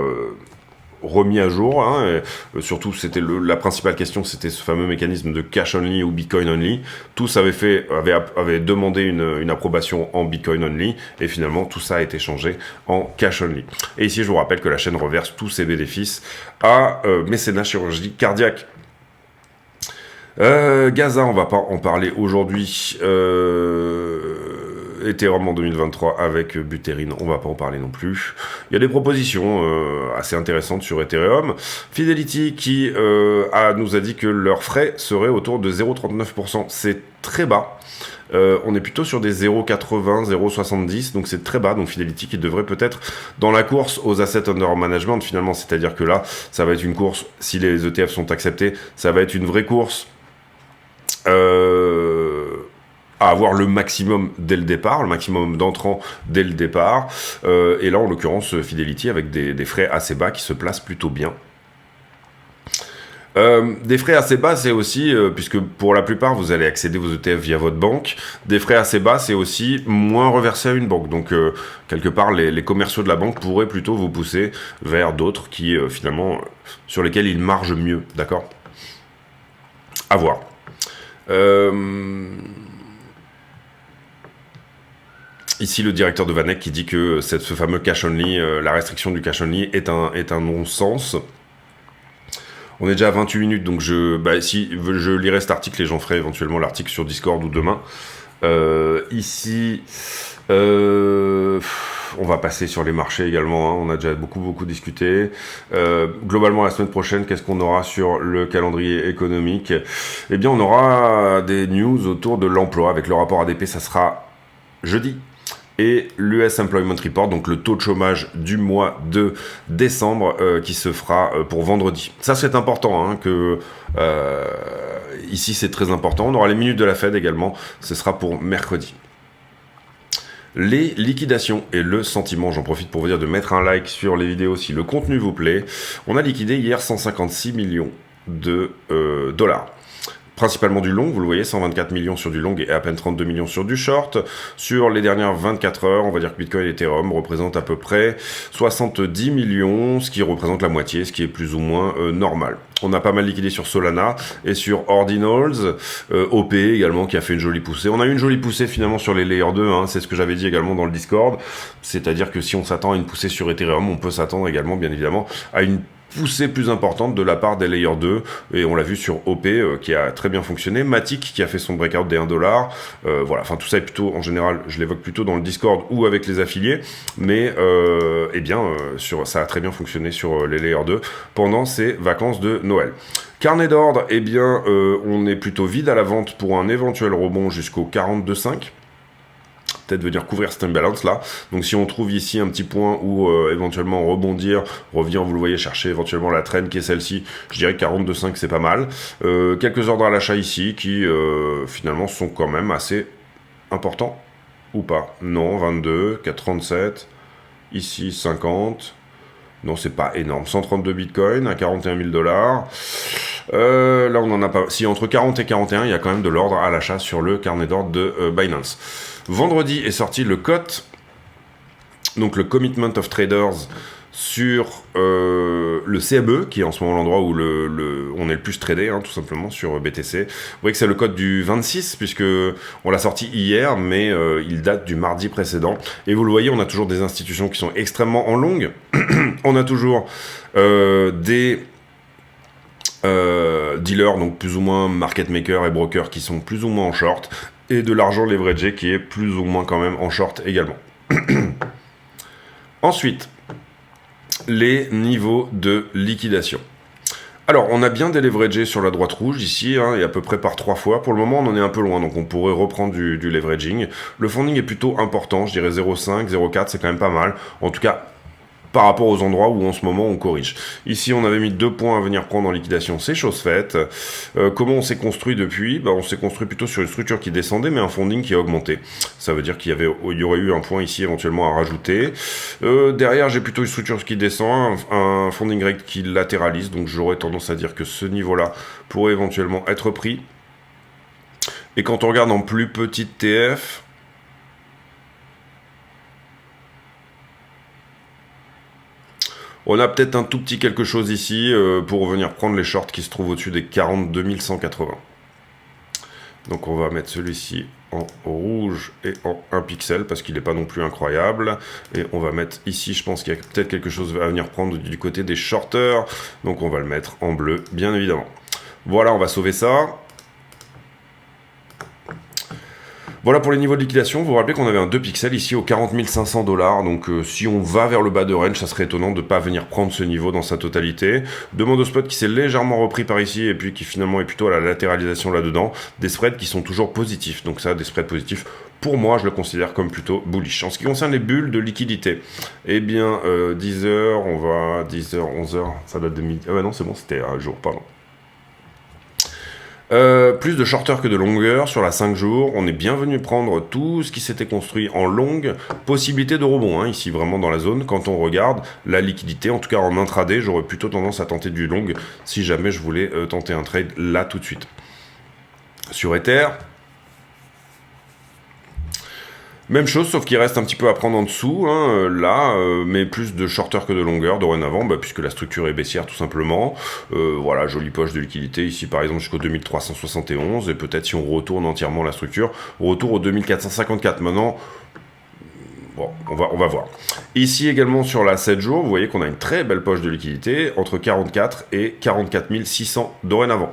remis à jour, hein, et, surtout c'était la principale question, c'était ce fameux mécanisme de cash only ou Bitcoin only. Tous avaient demandé une approbation en Bitcoin only, et finalement tout ça a été changé en cash only. Et ici je vous rappelle que la chaîne reverse tous ses bénéfices à mécénat chirurgie cardiaque. Gaza, on va pas en parler aujourd'hui. Ethereum en 2023 avec Buterin, on va pas en parler non plus. Il y a des propositions assez intéressantes sur Ethereum. Fidelity qui nous a dit que leurs frais seraient autour de 0,39%. C'est très bas. On est plutôt sur des 0,80, 0,70, donc c'est très bas. Donc Fidelity qui devrait peut-être dans la course aux assets under management finalement, c'est-à-dire que là, ça va être une course, si les ETF sont acceptés, ça va être une vraie course à avoir le maximum dès le départ, le maximum d'entrants dès le départ, et là en l'occurrence Fidelity avec des frais assez bas qui se placent plutôt bien. Des frais assez bas, c'est aussi, puisque pour la plupart vous allez accéder aux ETF via votre banque, des frais assez bas, c'est aussi moins reversé à une banque. Donc quelque part les commerciaux de la banque pourraient plutôt vous pousser vers d'autres qui finalement sur lesquels ils margent mieux, d'accord ? À voir. Ici, le directeur de Vanek qui dit que ce fameux cash only, la restriction du cash only est un non-sens. On est déjà à 28 minutes, donc si je lirai cet article et j'en ferai éventuellement l'article sur Discord ou demain. Ici, on va passer sur les marchés également, hein. On a déjà beaucoup discuté. Globalement, la semaine prochaine, qu'est-ce qu'on aura sur le calendrier économique? Eh bien, on aura des news autour de l'emploi. Avec le rapport ADP, ça sera jeudi. Et l'US Employment Report, donc le taux de chômage du mois de décembre, qui se fera pour vendredi. Ça, c'est important, hein, que ici, c'est très important. On aura les minutes de la Fed également. Ce sera pour mercredi. Les liquidations et le sentiment, j'en profite pour vous dire de mettre un like sur les vidéos si le contenu vous plaît. On a liquidé hier 156 millions de dollars. Principalement du long, vous le voyez, 124 millions sur du long et à peine 32 millions sur du short. Sur les dernières 24 heures, on va dire que Bitcoin et Ethereum représentent à peu près 70 millions, ce qui représente la moitié, ce qui est plus ou moins normal. On a pas mal liquidé sur Solana et sur Ordinals, OP également qui a fait une jolie poussée. On a eu une jolie poussée finalement sur les Layer 2, hein, c'est ce que j'avais dit également dans le Discord. C'est-à-dire que si on s'attend à une poussée sur Ethereum, on peut s'attendre également bien évidemment à une poussée plus importante de la part des Layer 2, et on l'a vu sur OP qui a très bien fonctionné, Matic qui a fait son breakout des 1$, voilà, enfin tout ça est plutôt, en général, je l'évoque plutôt dans le Discord ou avec les affiliés, mais eh bien, ça a très bien fonctionné sur les Layer 2 pendant ces vacances de Noël. Carnet d'ordre, eh bien, on est plutôt vide à la vente pour un éventuel rebond jusqu'au 42,5. Peut-être venir couvrir cette imbalance là. Donc si on trouve ici un petit point où éventuellement rebondir, revenir, vous le voyez, chercher éventuellement la trend qui est celle-ci, je dirais que 42,5 c'est pas mal. Quelques ordres à l'achat ici qui finalement sont quand même assez importants ou pas. Non, 22, 437, ici 50. Non, c'est pas énorme. 132 bitcoins à 41 000 dollars. Là, on en a pas. Si entre 40 et 41, il y a quand même de l'ordre à l'achat sur le carnet d'ordre de Binance. Vendredi est sorti le COT, donc le Commitment of Traders, sur le CME, qui est en ce moment l'endroit où on est le plus tradé, hein, tout simplement, sur BTC. Vous voyez que c'est le code du 26, puisque on l'a sorti hier, mais il date du mardi précédent. Et vous le voyez, on a toujours des institutions qui sont extrêmement en longue. On a toujours des dealers, donc plus ou moins market makers et brokers, qui sont plus ou moins en short, et de l'argent leveragé qui est plus ou moins quand même en short également. Ensuite, les niveaux de liquidation. Alors, on a bien déleveragé sur la droite rouge ici, hein, et à peu près par 3 fois. Pour le moment, on en est un peu loin, donc on pourrait reprendre du leveraging. Le funding est plutôt important, je dirais 0,5, 0,4, c'est quand même pas mal. En tout cas, par rapport aux endroits où en ce moment on corrige. Ici on avait mis 2 points à venir prendre en liquidation, c'est chose faite. Comment on s'est construit depuis? On s'est construit plutôt sur une structure qui descendait mais un funding qui a augmenté. Ça veut dire qu'il y aurait eu un point ici éventuellement à rajouter. Derrière j'ai plutôt une structure qui descend, un funding rate qui latéralise, donc j'aurais tendance à dire que ce niveau là pourrait éventuellement être pris. Et quand on regarde en plus petite TF, on a peut-être un tout petit quelque chose ici pour venir prendre les shorts qui se trouvent au-dessus des 42 180. Donc on va mettre celui-ci en rouge et en 1 pixel parce qu'il n'est pas non plus incroyable. Et on va mettre ici, je pense qu'il y a peut-être quelque chose à venir prendre du côté des shorters. Donc on va le mettre en bleu, bien évidemment. Voilà, on va sauver ça. Voilà pour les niveaux de liquidation. Vous vous rappelez qu'on avait un 2 pixels ici aux 40 500 $. Donc si on va vers le bas de range, ça serait étonnant de ne pas venir prendre ce niveau dans sa totalité. Demande au spot qui s'est légèrement repris par ici et puis qui finalement est plutôt à la latéralisation là-dedans. Des spreads qui sont toujours positifs. Donc ça, des spreads positifs, pour moi, je le considère comme plutôt bullish. En ce qui concerne les bulles de liquidité, eh bien, 10h, on va 10h, 11h, ça date de midi. Ah ouais, non, c'est bon, c'était un jour, pardon. Plus de shorter que de longueur sur la 5 jours. On est bien venu prendre tout ce qui s'était construit en longue. Possibilité de rebond, hein, ici vraiment dans la zone. Quand on regarde la liquidité, en tout cas en intraday, j'aurais plutôt tendance à tenter du long si jamais je voulais tenter un trade là tout de suite. Sur Ether, même chose, sauf qu'il reste un petit peu à prendre en dessous, hein, là, mais plus de shorter que de longueur dorénavant, puisque la structure est baissière tout simplement. Voilà, jolie poche de liquidité ici par exemple jusqu'au 2371, et peut-être si on retourne entièrement la structure, retour au 2454. Maintenant, bon, on va voir. Ici également sur la 7 jours, vous voyez qu'on a une très belle poche de liquidité, entre 44 et 44 600 dorénavant.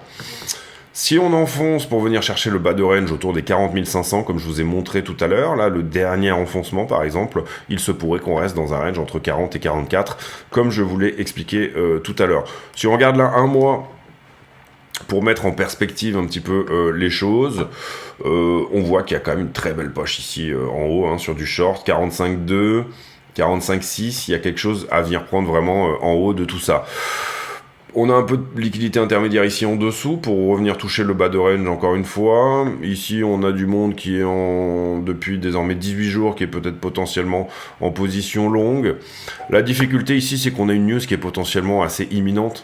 Si on enfonce pour venir chercher le bas de range autour des 40 500, comme je vous ai montré tout à l'heure, là, le dernier enfoncement, par exemple, il se pourrait qu'on reste dans un range entre 40 et 44, comme je vous l'ai expliqué tout à l'heure. Si on regarde là un mois, pour mettre en perspective un petit peu les choses, on voit qu'il y a quand même une très belle poche ici en haut, hein, sur du short, 45,2, 45,6, il y a quelque chose à venir prendre vraiment en haut de tout ça. On a un peu de liquidité intermédiaire ici en dessous pour revenir toucher le bas de range encore une fois. Ici, on a du monde qui est depuis désormais 18 jours, qui est peut-être potentiellement en position longue. La difficulté ici, c'est qu'on a une news qui est potentiellement assez imminente.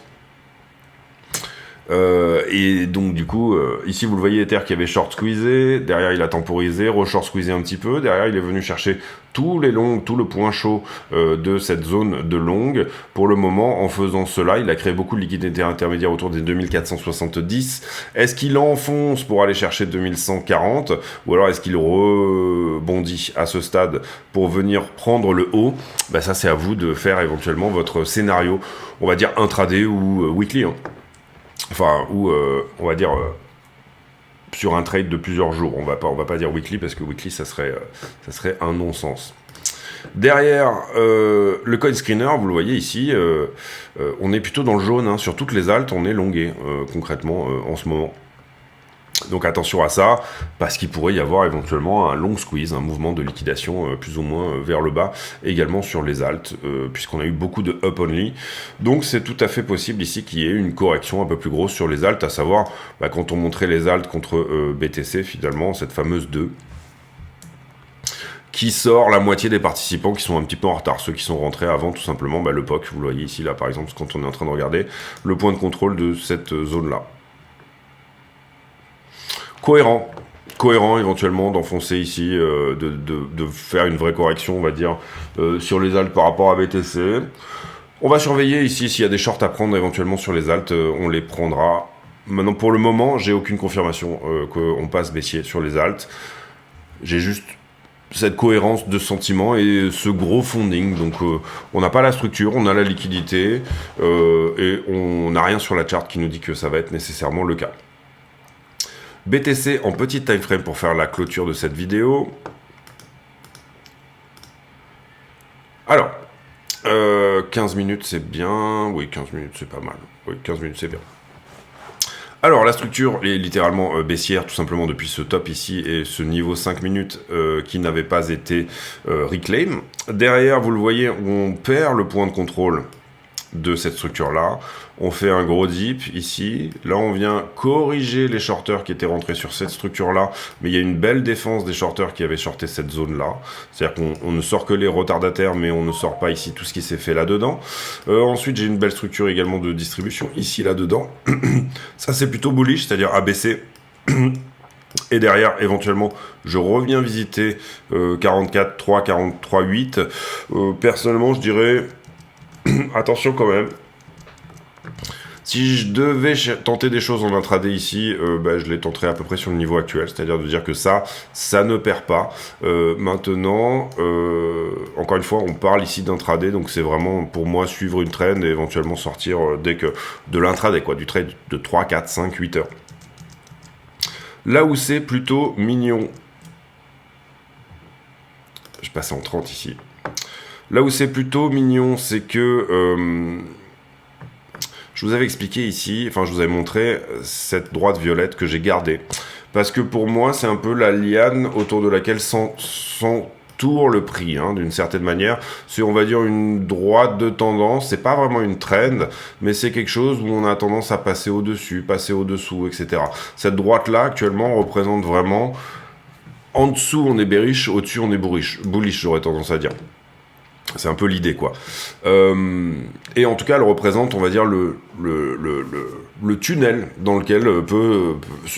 Et donc du coup ici vous le voyez, Ether qui avait short squeezé, derrière il a temporisé, re-short squeezé un petit peu, derrière il est venu chercher tout le point chaud de cette zone de longue. Pour le moment, en faisant cela, il a créé beaucoup de liquidité intermédiaire autour des 2470. Est-ce qu'il enfonce pour aller chercher 2140, ou alors est-ce qu'il rebondit à ce stade pour venir prendre le haut? Bah ça c'est à vous de faire éventuellement votre scénario, on va dire intraday ou weekly, hein. Enfin, ou on va dire sur un trade de plusieurs jours. On va pas dire weekly parce que weekly ça serait un non-sens. Derrière le coin screener, vous le voyez ici, on est plutôt dans le jaune, hein. Sur toutes les altes, on est longué concrètement en ce moment. Donc attention à ça, parce qu'il pourrait y avoir éventuellement un long squeeze, un mouvement de liquidation plus ou moins vers le bas, également sur les altes, puisqu'on a eu beaucoup de up only. Donc c'est tout à fait possible ici qu'il y ait une correction un peu plus grosse sur les altes, à savoir quand on montrait les altes contre BTC, finalement, cette fameuse 2, qui sort la moitié des participants qui sont un petit peu en retard, ceux qui sont rentrés avant tout simplement le POC, vous le voyez ici, là par exemple, quand on est en train de regarder le point de contrôle de cette zone-là. Cohérent éventuellement d'enfoncer ici, de faire une vraie correction, on va dire, sur les altes par rapport à BTC. On va surveiller ici s'il y a des shorts à prendre éventuellement sur les altes, on les prendra. Maintenant, pour le moment, j'ai aucune confirmation qu'on passe baissier sur les altes. J'ai juste cette cohérence de sentiment et ce gros funding. Donc, on n'a pas la structure, on a la liquidité et on n'a rien sur la chart qui nous dit que ça va être nécessairement le cas. BTC en petit time frame pour faire la clôture de cette vidéo. Alors, 15 minutes c'est bien. Oui, 15 minutes c'est pas mal. Oui, 15 minutes c'est bien. Alors, la structure est littéralement baissière, tout simplement depuis ce top ici et ce niveau 5 minutes qui n'avait pas été reclaim. Derrière, vous le voyez, on perd le point de contrôle de cette structure-là. On fait un gros dip ici. Là, on vient corriger les shorters qui étaient rentrés sur cette structure-là. Mais il y a une belle défense des shorters qui avaient shorté cette zone-là. C'est-à-dire qu'on ne sort que les retardataires, mais on ne sort pas ici tout ce qui s'est fait là-dedans. Ensuite, j'ai une belle structure également de distribution ici, là-dedans. Ça, c'est plutôt bullish, c'est-à-dire ABC. Et derrière, éventuellement, je reviens visiter 44,3, 43,8. Personnellement, je dirais... attention quand même. Si je devais tenter des choses en intraday ici, je les tenterais à peu près sur le niveau actuel, c'est-à-dire de dire que ça ne perd pas. Maintenant, encore une fois, on parle ici d'intraday, donc c'est vraiment pour moi suivre une trend et éventuellement sortir dès que de l'intraday, quoi, du trade de 3, 4, 5, 8 heures. Là où c'est plutôt mignon, je passe en 30 ici. Là où c'est plutôt mignon, c'est que je vous avais expliqué ici, enfin je vous avais montré cette droite violette que j'ai gardée. Parce que pour moi, c'est un peu la liane autour de laquelle s'entoure le prix, hein, d'une certaine manière. C'est, on va dire, une droite de tendance. C'est pas vraiment une trend, mais c'est quelque chose où on a tendance à passer au-dessus, passer au-dessous, etc. Cette droite-là, actuellement, représente vraiment... En dessous, on est bearish, au-dessus, on est bullish, j'aurais tendance à dire. C'est un peu l'idée, quoi. Et en tout cas, elle représente, on va dire, le tunnel dans lequel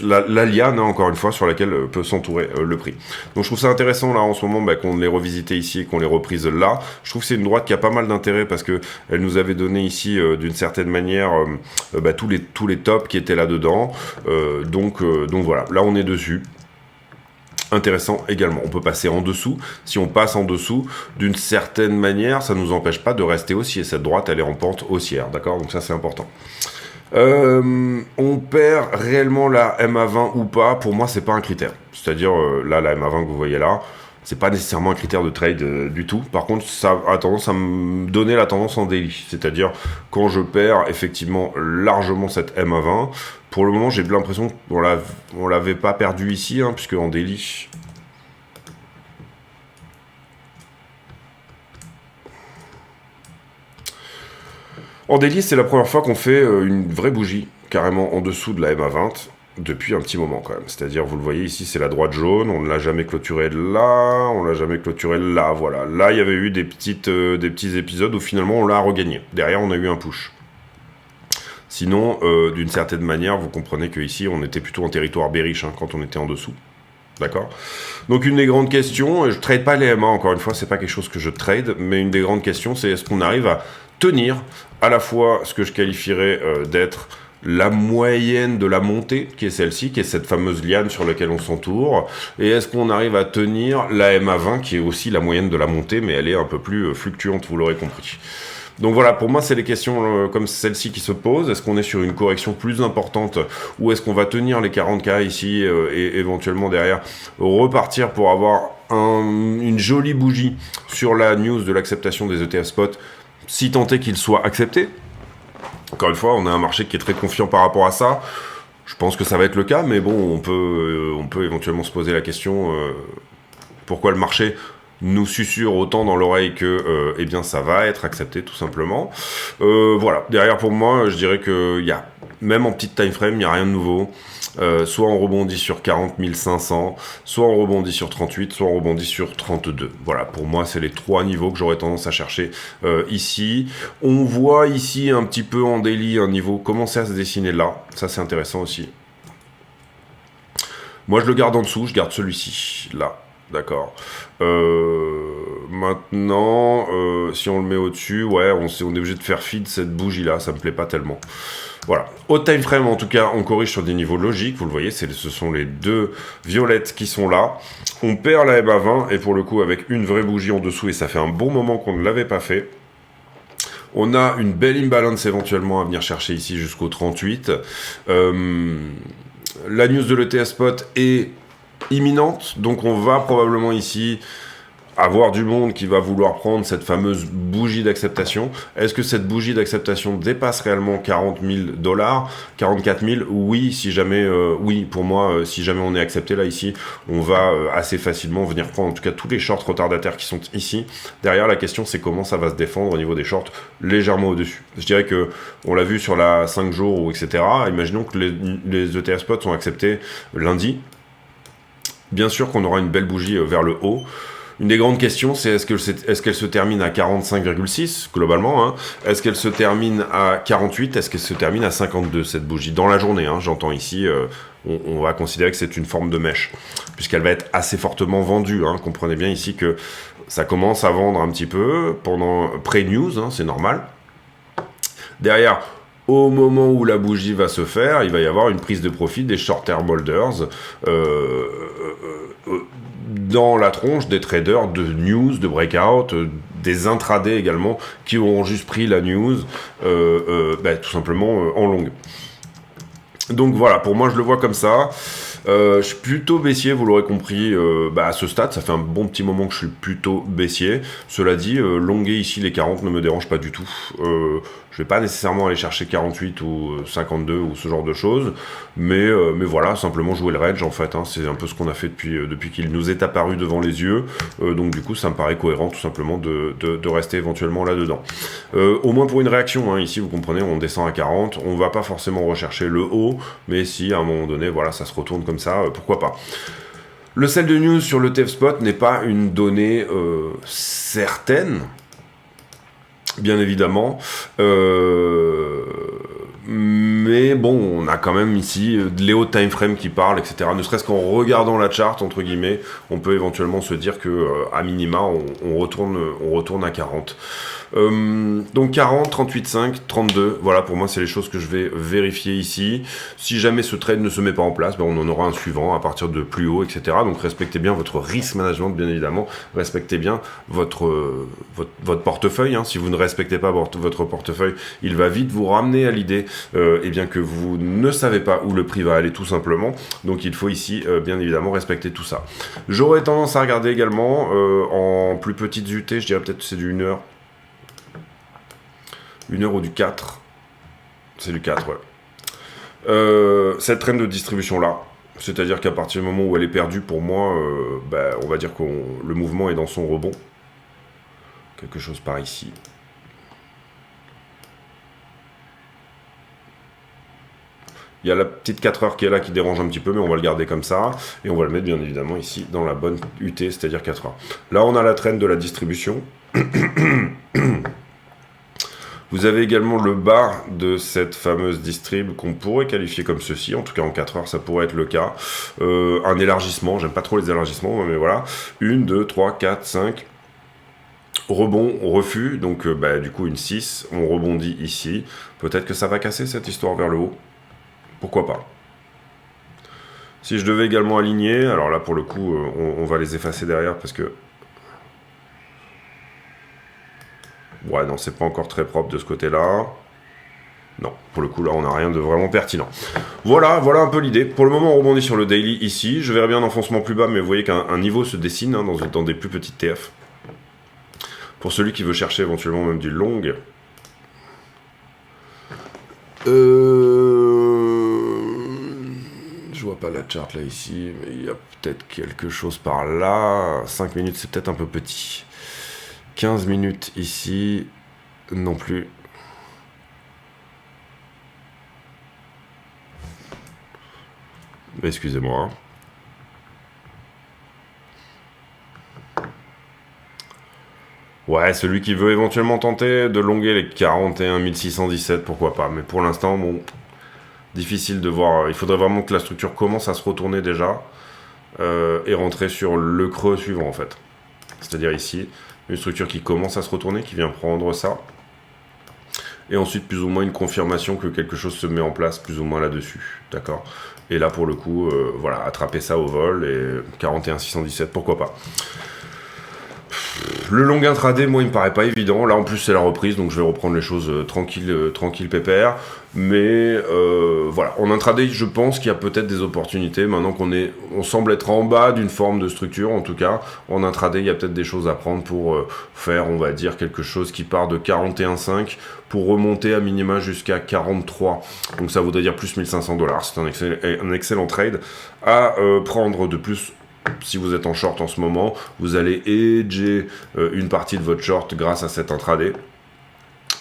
la liane, hein, encore une fois, sur laquelle peut s'entourer le prix. Donc je trouve ça intéressant, là, en ce moment, qu'on l'ait revisité ici et qu'on l'ait reprise là. Je trouve que c'est une droite qui a pas mal d'intérêt parce que elle nous avait donné ici, d'une certaine manière, tous les tops qui étaient là-dedans. Donc voilà, là, on est dessus. Intéressant également, on peut passer en dessous. Si on passe en dessous, d'une certaine manière, ça ne nous empêche pas de rester haussier. Cette droite, elle est en pente haussière, d'accord? Donc ça, c'est important. On perd réellement la MA20 ou pas? Pour moi, c'est pas un critère. C'est-à-dire, là, la MA20 que vous voyez là, c'est pas nécessairement un critère de trade du tout. Par contre, ça a tendance à me donner la tendance en daily. C'est-à-dire, quand je perds effectivement largement cette MA20, pour le moment, j'ai l'impression qu'on l'avait pas perdu ici, hein, puisque en daily... En daily, c'est la première fois qu'on fait une vraie bougie, carrément en dessous de la MA20, depuis un petit moment quand même. C'est-à-dire, vous le voyez ici, c'est la droite jaune, on ne l'a jamais clôturé là, on l'a jamais clôturé là, voilà. Là, il y avait eu des petits épisodes où finalement on l'a regagné. Derrière, on a eu un push. Sinon, d'une certaine manière, vous comprenez qu'ici, on était plutôt en territoire bearish hein, quand on était en dessous. D'accord. Donc une des grandes questions, je trade pas les MA encore une fois, c'est pas quelque chose que je trade, mais une des grandes questions, c'est est-ce qu'on arrive à tenir à la fois ce que je qualifierais d'être la moyenne de la montée, qui est celle-ci, qui est cette fameuse liane sur laquelle on s'entoure, et est-ce qu'on arrive à tenir la MA20, qui est aussi la moyenne de la montée, mais elle est un peu plus fluctuante, vous l'aurez compris. Donc voilà, pour moi, c'est les questions comme celle-ci qui se posent. Est-ce qu'on est sur une correction plus importante ou est-ce qu'on va tenir les 40K ici et éventuellement derrière repartir pour avoir une jolie bougie sur la news de l'acceptation des ETF spot, si tant est qu'il soit accepté. Encore une fois, on a un marché qui est très confiant par rapport à ça. Je pense que ça va être le cas, mais bon, on peut éventuellement se poser la question pourquoi le marché nous susurre autant dans l'oreille que eh bien ça va être accepté tout simplement. Voilà, derrière pour moi, je dirais que y a même en petite time frame, il n'y a rien de nouveau. Soit on rebondit sur 40 500, soit on rebondit sur 38, soit on rebondit sur 32. Voilà, pour moi, c'est les trois niveaux que j'aurais tendance à chercher ici. On voit ici un petit peu en daily un niveau commencer à se dessiner là. Ça, c'est intéressant aussi. Moi, je le garde en dessous, je garde celui-ci, là. D'accord. Maintenant, si on le met au-dessus, ouais, on est obligé de faire feed cette bougie-là, ça me plaît pas tellement. Voilà. Au time frame, en tout cas, on corrige sur des niveaux logiques. Vous le voyez, ce sont les deux violettes qui sont là. On perd la MA20 et pour le coup, avec une vraie bougie en dessous, et ça fait un bon moment qu'on ne l'avait pas fait. On a une belle imbalance éventuellement à venir chercher ici jusqu'au 38. La news de l'ETS spot est imminente, donc on va probablement ici avoir du monde qui va vouloir prendre cette fameuse bougie d'acceptation. Est-ce que cette bougie d'acceptation dépasse réellement 40 000 $, 44 000? Oui, si jamais, oui, pour moi, si jamais on est accepté là ici, on va assez facilement venir prendre en tout cas tous les shorts retardataires qui sont ici. Derrière, la question c'est comment ça va se défendre au niveau des shorts légèrement au-dessus. Je dirais que on l'a vu sur la 5 jours ou etc. Imaginons que les ETF spots sont acceptés lundi. Bien sûr qu'on aura une belle bougie vers le haut. Une des grandes questions, c'est est-ce qu'elle se termine à 45,6 globalement hein. Est-ce qu'elle se termine à 48? Est-ce qu'elle se termine à 52 cette bougie? Dans la journée, hein, j'entends ici, on va considérer que c'est une forme de mèche, puisqu'elle va être assez fortement vendue. Hein. Comprenez bien ici que ça commence à vendre un petit peu pendant pré-news, hein, c'est normal. Derrière, au moment où la bougie va se faire, il va y avoir une prise de profit des short-term holders dans la tronche des traders de news, de breakout, des intradés également, qui auront juste pris la news tout simplement en longue. Donc voilà, pour moi je le vois comme ça. Je suis plutôt baissier, vous l'aurez compris, à ce stade, ça fait un bon petit moment que je suis plutôt baissier. Cela dit, longuer ici les 40 ne me dérange pas du tout. Je vais pas nécessairement aller chercher 48 ou 52 ou ce genre de choses, mais voilà, simplement jouer le range en fait, hein, c'est un peu ce qu'on a fait depuis qu'il nous est apparu devant les yeux, donc du coup ça me paraît cohérent tout simplement de rester éventuellement là-dedans. Au moins pour une réaction, hein, ici vous comprenez, on descend à 40, on va pas forcément rechercher le haut, mais si à un moment donné, voilà, ça se retourne comme ça, pourquoi pas. Le sell de news sur le TF Spot n'est pas une donnée certaine, bien évidemment, mais bon, on a quand même ici les hauts time frame qui parlent, etc. Ne serait-ce qu'en regardant la charte, entre guillemets, on peut éventuellement se dire que à minima, on retourne à 40. Donc 40, 38,5, 32, voilà pour moi c'est les choses que je vais vérifier ici. Si jamais ce trade ne se met pas en place, ben, on en aura un suivant à partir de plus haut, etc. Donc respectez bien votre risk management, bien évidemment, respectez bien votre portefeuille, hein. Si vous ne respectez pas votre portefeuille, il va vite vous ramener à l'idée eh bien que vous ne savez pas où le prix va aller tout simplement. Donc il faut ici bien évidemment respecter tout ça. J'aurais tendance à regarder également en plus petites UT, je dirais peut-être que c'est du 1 heure. 1 heure ou du 4. C'est du 4, ouais. Cette traîne de distribution là, c'est-à-dire qu'à partir du moment où elle est perdue, pour moi, bah, on va dire que le mouvement est dans son rebond. Quelque chose par ici. Il y a la petite 4 heures qui est là qui dérange un petit peu, mais on va le garder comme ça. Et on va le mettre bien évidemment ici dans la bonne UT, c'est-à-dire 4 heures. Là, on a la traîne de la distribution. Vous avez également le bas de cette fameuse distrib qu'on pourrait qualifier comme ceci, en tout cas en 4 heures ça pourrait être le cas. Un élargissement, j'aime pas trop les élargissements, mais voilà. 1, 2, 3, 4, 5. Rebond, refus, donc bah, du coup une 6, on rebondit ici. Peut-être que ça va casser cette histoire vers le haut. Pourquoi pas. Si je devais également aligner, alors là pour le coup on va les effacer derrière parce que... Ouais, non, c'est pas encore très propre de ce côté-là. Non, pour le coup, là, on n'a rien de vraiment pertinent. Voilà un peu l'idée. Pour le moment, on rebondit sur le daily ici. Je verrai bien un enfoncement plus bas, mais vous voyez qu'un niveau se dessine hein, dans des plus petites TF. Pour celui qui veut chercher éventuellement même du long. Je vois pas la chart là ici, mais il y a peut-être quelque chose par là. 5 minutes, c'est peut-être un peu petit. 15 minutes ici, non plus. Excusez-moi. Ouais, celui qui veut éventuellement tenter de longuer les 41 617, pourquoi pas. Mais pour l'instant, bon, difficile de voir. Il faudrait vraiment que la structure commence à se retourner déjà et rentrer sur le creux suivant en fait. C'est-à-dire ici. Une structure qui commence à se retourner, qui vient prendre ça. Et ensuite, plus ou moins, une confirmation que quelque chose se met en place, plus ou moins là-dessus. D'accord. Et là, pour le coup, voilà, attraper ça au vol, et 41 617, pourquoi pas. Le long intraday, moi, il me paraît pas évident. Là, en plus, c'est la reprise, donc je vais reprendre les choses tranquille, pépère. Mais voilà, en intraday, je pense qu'il y a peut-être des opportunités. Maintenant on semble être en bas d'une forme de structure, en tout cas, en intraday, il y a peut-être des choses à prendre pour faire, on va dire, quelque chose qui part de 41,5 pour remonter à minima jusqu'à 43. Donc ça voudrait dire plus 1500 $. C'est un excellent trade à prendre de plus. Si vous êtes en short en ce moment, vous allez hedger une partie de votre short grâce à cet intraday.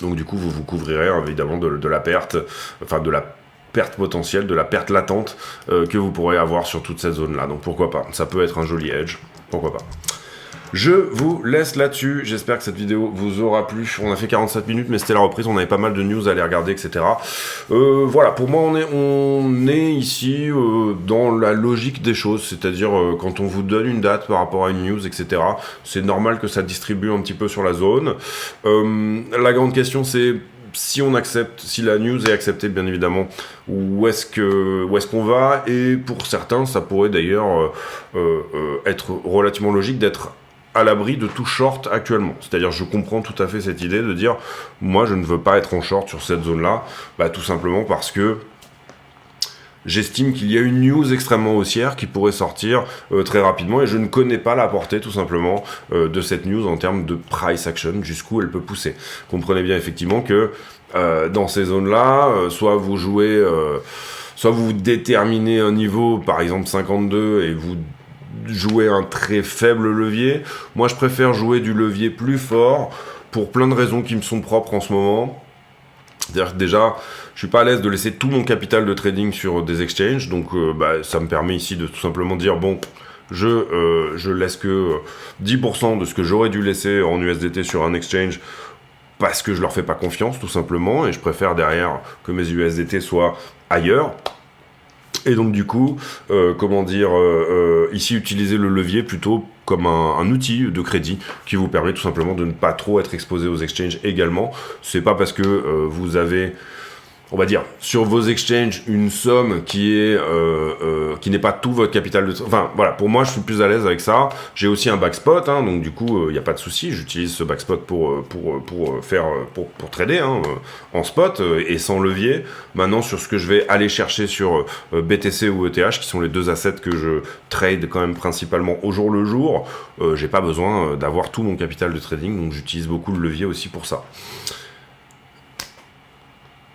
Donc du coup, vous vous couvrirez évidemment de la perte, enfin de la perte potentielle, de la perte latente que vous pourrez avoir sur toute cette zone-là. Donc pourquoi pas, ça peut être un joli hedge, pourquoi pas. Je vous laisse là-dessus, j'espère que cette vidéo vous aura plu. On a fait 47 minutes, mais c'était la reprise, on avait pas mal de news à aller regarder, etc. Voilà, pour moi, on est ici dans la logique des choses, c'est-à-dire quand on vous donne une date par rapport à une news, etc., c'est normal que ça distribue un petit peu sur la zone. La grande question, c'est si on accepte, si la news est acceptée, bien évidemment, où est-ce qu'on va, et pour certains, ça pourrait d'ailleurs être relativement logique d'être à l'abri de tout short actuellement. C'est-à-dire, je comprends tout à fait cette idée de dire, moi, je ne veux pas être en short sur cette zone-là, bah, tout simplement parce que j'estime qu'il y a une news extrêmement haussière qui pourrait sortir très rapidement et je ne connais pas la portée tout simplement de cette news en termes de price action, jusqu'où elle peut pousser. Comprenez bien effectivement que dans ces zones-là, soit vous jouez, soit vous déterminez un niveau, par exemple 52, et vous jouer un très faible levier. Moi, je préfère jouer du levier plus fort pour plein de raisons qui me sont propres en ce moment. C'est-à-dire que déjà, je suis pas à l'aise de laisser tout mon capital de trading sur des exchanges, donc bah, ça me permet ici de tout simplement dire, bon, je laisse que 10% de ce que j'aurais dû laisser en USDT sur un exchange parce que je leur fais pas confiance tout simplement, et je préfère derrière que mes USDT soient ailleurs. Et donc du coup, comment dire, ici utiliser le levier plutôt comme un outil de crédit qui vous permet tout simplement de ne pas trop être exposé aux exchanges également. C'est pas parce que vous avez, on va dire, sur vos exchanges, une somme qui n'est pas tout votre capital de... Enfin, voilà, pour moi, je suis plus à l'aise avec ça. J'ai aussi un backspot, hein, donc du coup, il n'y a pas de souci. J'utilise ce backspot pour trader en spot et sans levier. Maintenant, sur ce que je vais aller chercher sur BTC ou ETH, qui sont les deux assets que je trade quand même principalement au jour le jour, j'ai pas besoin d'avoir tout mon capital de trading, donc j'utilise beaucoup le levier aussi pour ça.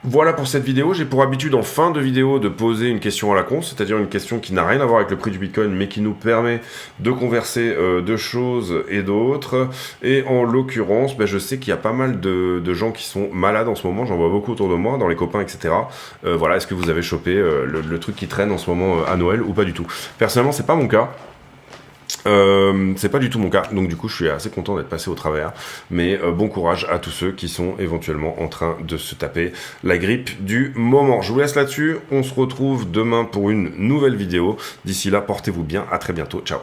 Voilà pour cette vidéo. J'ai pour habitude en fin de vidéo de poser une question à la con, c'est-à-dire une question qui n'a rien à voir avec le prix du Bitcoin, mais qui nous permet de converser de choses et d'autres. Et en l'occurrence, je sais qu'il y a pas mal de gens qui sont malades en ce moment. J'en vois beaucoup autour de moi, dans les copains, etc. Voilà, est-ce que vous avez chopé le truc qui traîne en ce moment à Noël ou pas du tout? Personnellement, c'est pas mon cas. C'est pas du tout mon cas, donc du coup je suis assez content d'être passé au travers, mais bon courage à tous ceux qui sont éventuellement en train de se taper la grippe du moment. Je vous laisse là-dessus, on se retrouve demain pour une nouvelle vidéo. D'ici là, portez-vous bien, à très bientôt, ciao.